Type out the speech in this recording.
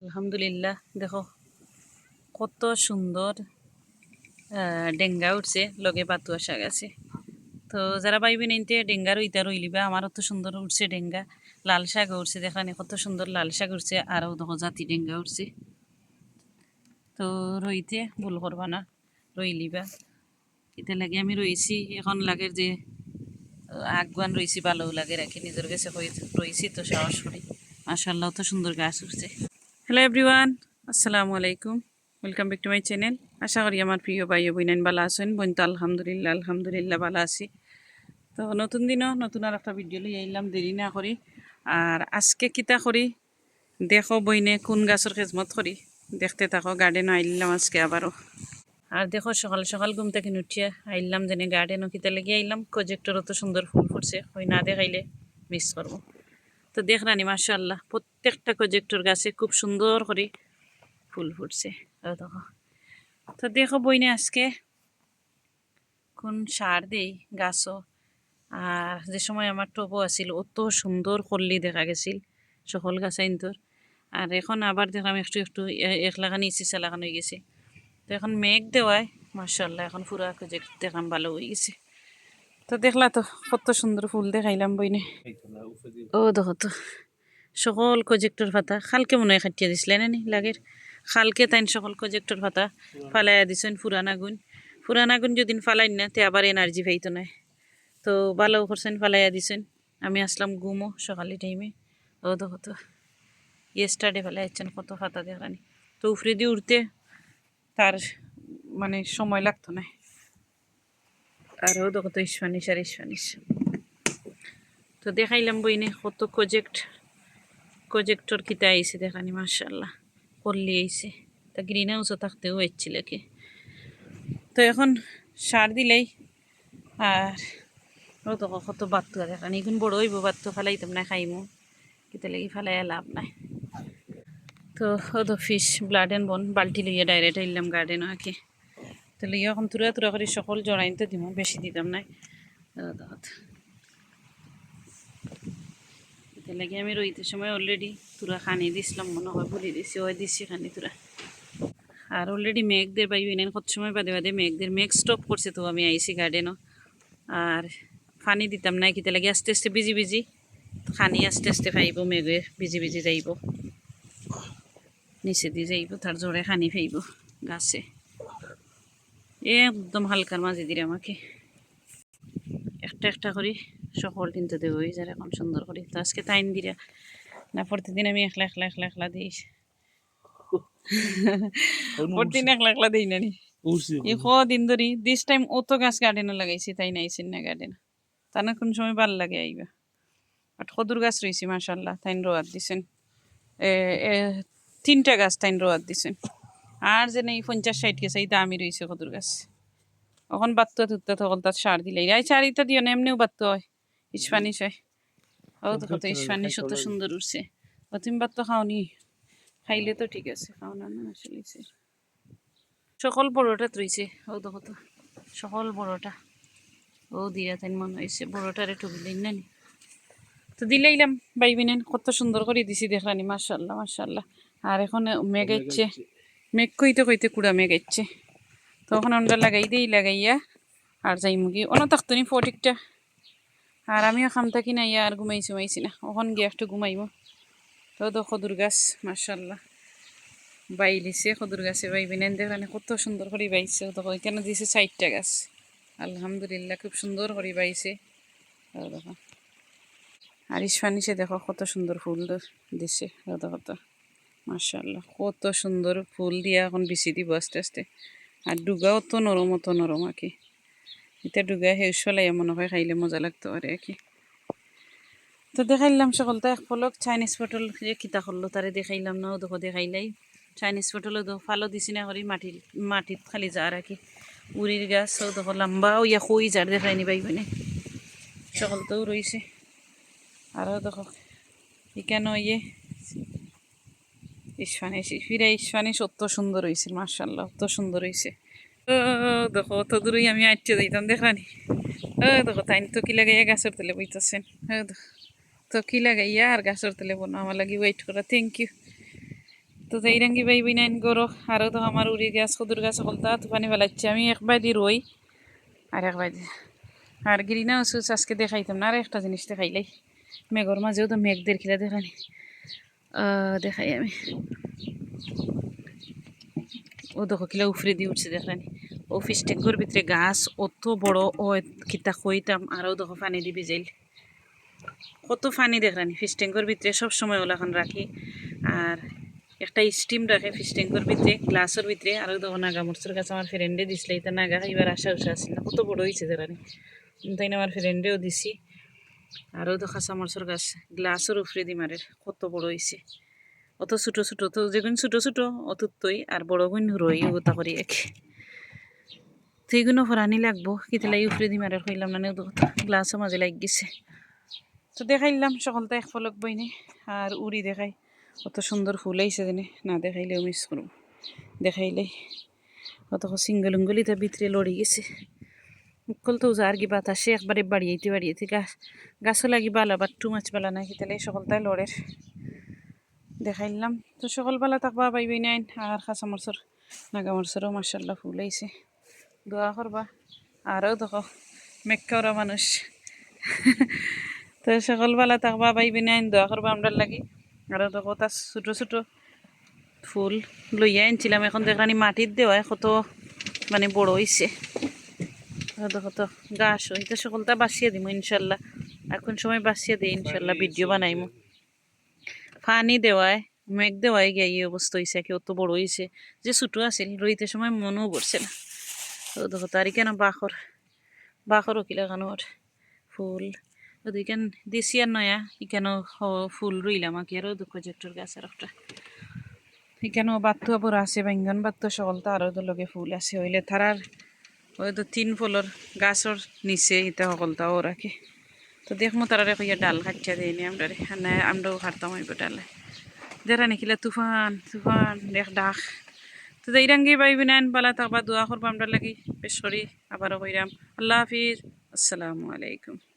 আলহামদুলিল্লাহ দেখো কত সুন্দর ডেঙ্গা উঠছে লগে পাতুয়া শাক আছে। তো যারা পাইবে নিতে ডেঙ্গার ইতা রইলিবা আমার অত সুন্দর উঠছে ডেঙ্গা। লাল শাক উঠছে দেখানি কত সুন্দর লাল শাক উঠছে আরও দেখো জাতি ডেঙ্গা উঠছে। তো রইতে ভুল করবা না, রইলিবা। এটা লাগে আমি রইছি এখন লাগে যে আগুয়ান রইছি ভালো লাগে রাখি নিজের কাছে রইছি তো সাহস করি। মাশাআল্লাহ তো সুন্দর গাছ উঠছে। হ্যালো এভরিওয়ান, আসসালামু আলাইকুম, welcome back to my channel. আশা করি আমার প্রিয় ভাই ও বোনেন ভালো আছেন। বোন তো আলহামদুলিল্লাহ আলহামদুলিল্লাহ ভালো আছি। তো নতুন দিনও নতুন আর একটা ভিডিও লিয়ে আইলাম, দেরি না করি। আর আজকে কিতা করি দেখো বইনে কোন গাছের খেজমত করি দেখতে থাকো। গার্ডেনও আইলাম আজকে আবারও। আর দেখো সকাল সকাল ঘুম থেকে উঠিয়ে আইলাম যেন গার্ডেনও কিতা লেগে আইলাম। প্রজেক্টর অত সুন্দর ফুল ফুটছে, ওই না দেখাইলে মিস করবো। তো দেখ রানি মাশাআল্লাহ প্রত্যেকটা প্রজেক্টর গাছে খুব সুন্দর করে ফুল ফুটছে। দেখো তো দেখো বইনে আজকে কোন সার দেই গাছও। আর যে সময় আমার টবও আছিল অত সুন্দর কল্লি দেখা গেছিল সকল গাছ আইনতর। আর এখন আবার দেখলাম একটু একটু একলাখানি ইসি লাগানো হয়ে গেছে। তো এখন মেঘ দেওয়ায় মাশাআল্লাহ এখন পুরা দেখলাম ভালো হয়ে গেছে। তো দেখলা তো কত সুন্দর ফুল দেখাইলাম বইনে। ও দেখো তো সকল প্রজেক্টর পাতা খালকে মনে হয় খাটিয়ে দিছিলেন নি লাগের খালকে তাইন সকল প্রজেক্টর পাতা ফালাইয়া দিছেন। পুরানা গুণ যদি ফালাইন না তে আবার এনার্জি পাইতো না। তো ভালো করছেন ফালাইয়া দিছেন। আমি আসলাম ঘুমো সকালে টাইমে। ও দেখো তো ইয়েস্টারডে ফেলাইছেন কত পাতা দেখানি। তো উফরে দিয়ে উঠতে তার মানে সময় লাগতো না। আর ও দেখো তো ইস্পানিশ আর ইস্পানিশ। তো দেখাইলাম বইনে কত প্রজেক্টর কিতা আইছে দেখানি মাশাআল্লাহ করলি আইছে। তা গ্রিন হাউসও থাকতেও হচ্ছিল কি। তো এখন সার দিলেই আর ও তো কত বাত্তু দেখানি এখন বড় হইব বাত্তু ফেলাইতাম না খাইমু কিতা লাগি ফেলাইয়া লাভ নাই। তো ও তো ফিশ ব্লাড অ্যান্ড বোন বাল্টি লইয়া ডাইরেক্ট আইলাম গার্ডেন আঁকে। তো লইয়া এখন তুরা তুরা করে সকল জড়াইতে দিব, বেশি দিতাম নাই। এটা লাগে আমি রইতে সময় অলরেডি তুরা খানি দিছিলাম মনে হয় বলি দিছি, ওই দিছি খানি তুরা। আর অলরেডি মেঘদের পাই এনে কত সময় বাদে বাদে মেঘ স্টপ করছে। তো আমি আইসি গার্ডেনও আর পানি দিতাম না কিতে লাগে আস্তে আস্তে বিজি বিজি খানি আস্তে আস্তে ফাইব। মেঘে বিজি বিজি যাইব নিচে দিয়ে যাইব তার জোরে খানি ফাইব গাছে একদম হালকার মাঝে দিলে আমাকে একটা একটা করি সকল কিন্তু দেব হয়ে যায় এখন সুন্দর করি। তো আজকে টাইম দিরা না প্রতিদিন আমি একলা একলা একলা একলা দিই। প্রতিদিন একলা একলা দিই না নি দিন ধরি দিস টাইম অত গাছ গার্ডেনে লাগাইছি তাই নাইছেন না গার্ডেন তা না কোন সময় ভাল লাগে আইবা। বাট কদুর গাছ রয়েছি মাশাআল্লাহ তাইন রোয়াদ দিছেন। তিনটা গাছ তাইন রোয়াদ দিছেন। আর যে নেই 50-60 গেছে এই দামি রয়েছে কদুর গাছ। এখন বাত্তা তুত্তা তখন তার সার দিলে এই চারিটা দিও না এমনিও বাত্তা হয় ইস্পানিশ হয়। ও তো কত ইস্পানিশ অত সুন্দর উঠছে। ও তুমি বাত্তা খাওনি? খাইলে তো ঠিক আছে, খাও না না আসলে সকল বড়টা রয়েছে। ও দেখো তো সকল বড়টা ও দিয়া তাই মনে হয়েছে বড়টারে টুকি দিন না নি। তো দিলাইলাম বাইবিনেন কত সুন্দর করে দিছি দেখলানি মাশাআল্লাহ মাশাআল্লাহ। আর এখন মেঘ আইচ্ছে, মেঘ কইতে কইতে কুড়া মেঘ আইচ্ছে। তখন আমরা লাগাই দিই লাগাইয়া আর যাই মুগি অন থাকতো নি ফটিকটা। আর আমিও খাম থাকি না ইয়া আর ঘুমাইছি না ওখান গিয়ে একটু ঘুমাইব। তো তো খদুর গাছ মাশাআল্লাহ বাইলিছে খদুর গাছে বাইবিনেন দেখলানি কত সুন্দর করে বাইছে। তো এখানে দিছে 4টা গাছ আলহামদুলিল্লাহ খুব সুন্দর করে বাইছে। দেখো আর ইস্পানিশে দেখো কত সুন্দর ফুল দিছে। কত মাশাআল্লাহ কত সুন্দর ফুল দিয়া এখন বিছি দিব আস্তে আস্তে। আর ডুগাও তো নরম আর কি। এটা ডুগা হেউস ফেলাই মনে হয় খাইলে মজা লাগতো আর কি। তো দেখাইলাম সকলটা এক ফলক চাইনিজ পটল যে কিতা করলো তারে দেখাইলাম না। দেখো দেখাইলাই চাইনিজ পটল ফালো দিছি না করি মাটিত খালি যার আর কি উড়ির গাছ। ও দেখো লম্বা ইয়া কই যার দেখাইনি পাইবেনে সকলটাও রয়েছে। আরও দেখো এখানে ইয়ে ইস্পানিশ অত সুন্দর হয়েছে মাশাআল্লাহ অত সুন্দর হয়েছে। দেখো অত দূরই আমি আইতে যাইতাম দেখলানি। দেখো তাই তো কি লাগাইয়া গাছের তেলে বইতেছেন। তো কি লাগাইয়া আর গাছের তেলে বোনা আমার লাগে ওয়েট করা। Thank you. তো যাই রাঙ্গি বাই বিনাইন গরো আরও তো আমার উড়ি গাছ কদুর গাছ সকলতা তুফানি ফেলাচ্ছি আমি একবার দি রই আর একবার দি আর গ্রিনা ওষুধ আজকে দেখাইতাম না আর একটা জিনিস দেখাইলাই মেঘর মাঝেও তো মেঘ দেখিলা দেখানি দেখাই আমি ও দেখো কিলা উফরে দিয়ে উঠছে দেখানি ও ফিস ট্যাঙ্কর ভিতরে গাছ অত বড় ও কিতা কইতাম আরও দেখো পানি দিবি যাইল কত পানি দেখরানি ফিস ট্যাঙ্কর ভিতরে সবসময় ওলাখান রাখি আর একটা স্টিম রাখে ফিস ট্যাঙ্কর ভিতরে গ্লাসের ভিতরে আরও দেখো নাগা মরচুর গাছ আমার ফ্রেন্ডে দিছিল এটা নাগা খাইবার আশা উষা আসছিল না কত বড় হয়েছে দেখানি তাই না আমার ফ্রেন্ডেও দিছি আরও তো খাসা মরচুর গাছ গ্লাসের উপরে দি মারের কত বড় হয়েছে অত ছোটো ছোটো তো যেগুন ছোটো ছোটো অতুতই আর বড় গুণ রই ওটা করি এক সেইগুলো ফরানি লাগবো কিতলাই উপরে দি মারের হইলাম না গ্লাসও মাঝে লাগ গেছে তো দেখাইলাম সকালটা এক ফলক বইনে আর উড়ি দেখাই অত সুন্দর ফুল আইছে জানে না দেখাইলেও মিস করব দেখাইলে অত সিঙ্গল উঙ্গলিতে ভিতরে লড়ি গেছে মুকল তো যার কি বাতাসে একবারে বাড়িয়েতে বাড়িয়েতে গাছও লাগি বালা বা টু মাছ বালা না কিতালে সকালটায় লড়ের দেখাইলাম তো সকালবেলা থাকবা পাইবি নাইন আর খাঁচা মরচর নাগা মরচরও মার্শাল্লাহ ফুল আইছে দোয়া করবা আরও দেখো মেক্কাওরা মানুষ তো সকালবেলা থাকবা পাইবি নাইন দোয়া করবা আমরা লাগি আরও দেখো তার ছোটো ছোটো ফুল লইয়া আনছিলাম এখন দেখানি মাটির দেওয়ায় কত মানে বড় হয়েছে দেখো তো গাছ হইতে সকালটা বাঁচিয়ে দিব ইনশাল্লাহ এখন সময় বাঁচিয়ে দিই ইনশাল্লাহ ভিডিও বানাইমু পানি দেওয়ায় মেঘ দেওয়ায় গিয়ে এই অবস্থা হয়েছে কি অত বড় হয়েছে যে ছোটো আছিল রইতে সময় মনেও পড়ছে না তো দেখো তারই কেন বাখরও কিলা কেন ফুল ওদিকেন দেশি আর নয়া এখানে ফুল রইলাম আর কি আরও দুঃখ জেক্টর গাছ আর একটা এখানেও বাত্তুয়া পর আছে বেঙ্গন বাত্তু সকলটা আরও তো লগে ফুল আছে হইলে তারার ওই তো 3 ফুলের গাছর নিচে ইটা সকলটাও রাখে তো দেখমো তারা কইয়া ডাল কাটছা দেয়নি আমরা আমরাও হারতাম হইব ডালে দেরা নিখিলা তুফান তুফান দেখ ডাক তো এই রাঙ্গি পাইবি নাইন পালা থাকবা দোয়া করবো আমরা লাগি বেশ করি আবারও কইরাম আল্লাহ হাফিজ আসসালামু আলাইকুম